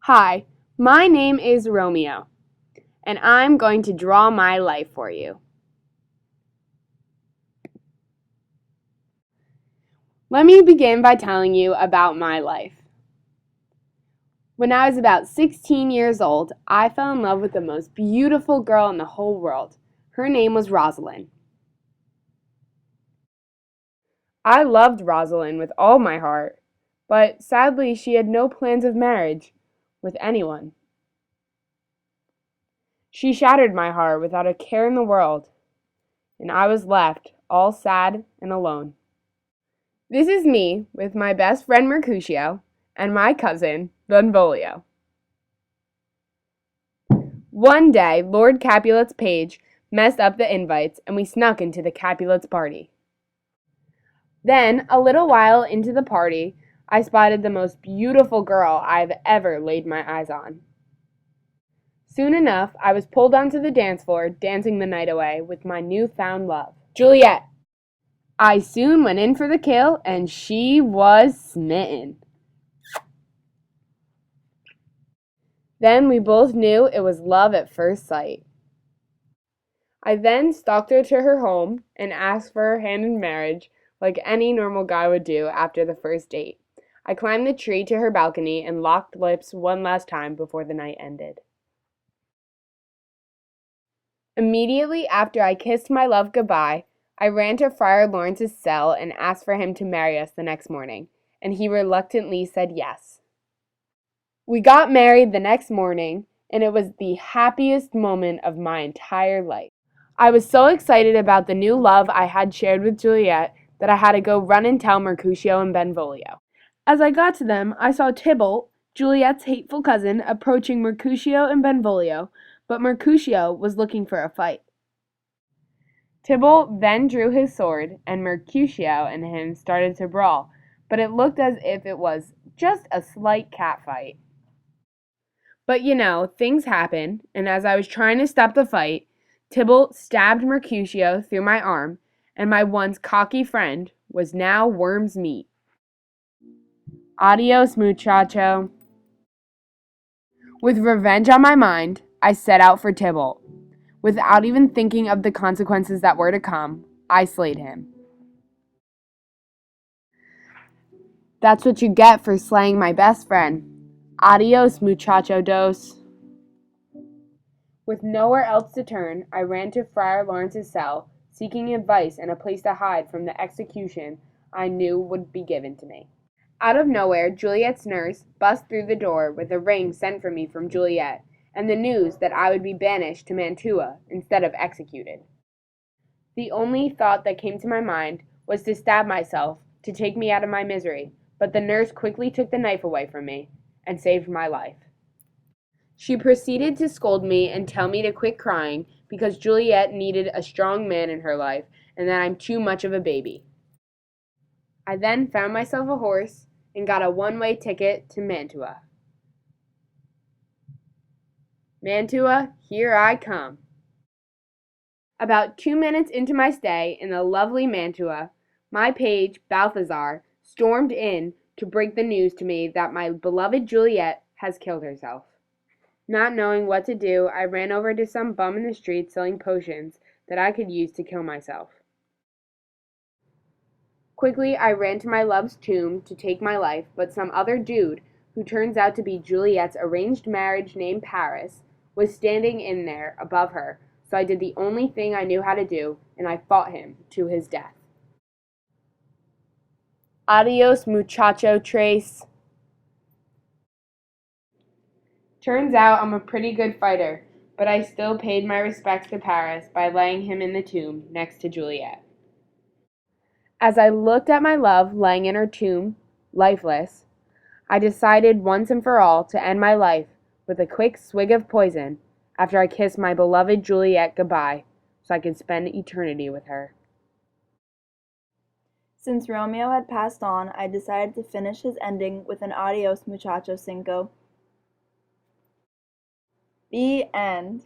Hi, my name is Romeo, and I'm going to draw my life for you. Let me begin by telling you about my life. When I was about 16 years old, I fell in love with the most beautiful girl in the whole world. Her name was Rosalind. I loved Rosalind with all my heart, but sadly she had no plans of marriage with anyone. She shattered my heart without a care in the world, and I was left all sad and alone. This is me with my best friend Mercutio and my cousin Benvolio. One day, Lord Capulet's page messed up the invites and we snuck into the Capulets' party. Then, a little while into the party, I spotted the most beautiful girl I've ever laid my eyes on. Soon enough, I was pulled onto the dance floor, dancing the night away with my newfound love, Juliet. I soon went in for the kill, and she was smitten. Then we both knew it was love at first sight. I then stalked her to her home and asked for her hand in marriage, like any normal guy would do after the first date. I climbed the tree to her balcony and locked lips one last time before the night ended. Immediately after I kissed my love goodbye, I ran to Friar Lawrence's cell and asked for him to marry us the next morning, and he reluctantly said yes. We got married the next morning, and it was the happiest moment of my entire life. I was so excited about the new love I had shared with Juliet that I had to go run and tell Mercutio and Benvolio. As I got to them, I saw Tybalt, Juliet's hateful cousin, approaching Mercutio and Benvolio, but Mercutio was looking for a fight. Tybalt then drew his sword, and Mercutio and him started to brawl, but it looked as if it was just a slight catfight. But things happen, and as I was trying to stop the fight, Tybalt stabbed Mercutio through my arm, and my once cocky friend was now worm's meat. Adios, muchacho. With revenge on my mind, I set out for Tybalt. Without even thinking of the consequences that were to come, I slayed him. That's what you get for slaying my best friend. Adios, muchacho dos. With nowhere else to turn, I ran to Friar Lawrence's cell, seeking advice and a place to hide from the execution I knew would be given to me. Out of nowhere, Juliet's nurse bust through the door with a ring sent for me from Juliet, and the news that I would be banished to Mantua instead of executed. The only thought that came to my mind was to stab myself to take me out of my misery, but the nurse quickly took the knife away from me and saved my life. She proceeded to scold me and tell me to quit crying because Juliet needed a strong man in her life and that I'm too much of a baby. I then found myself a horse and got a one-way ticket to Mantua. Mantua, here I come. About 2 minutes into my stay in the lovely Mantua, my page, Balthazar, stormed in to break the news to me that my beloved Juliet has killed herself. Not knowing what to do, I ran over to some bum in the street selling potions that I could use to kill myself. Quickly, I ran to my love's tomb to take my life, but some other dude, who turns out to be Juliet's arranged marriage named Paris, was standing in there above her, so I did the only thing I knew how to do, and I fought him to his death. Adios, muchacho Trace. Turns out I'm a pretty good fighter, but I still paid my respects to Paris by laying him in the tomb next to Juliet. As I looked at my love lying in her tomb, lifeless, I decided once and for all to end my life with a quick swig of poison after I kissed my beloved Juliet goodbye so I could spend eternity with her. Since Romeo had passed on, I decided to finish his ending with an adios muchacho cinco. The end.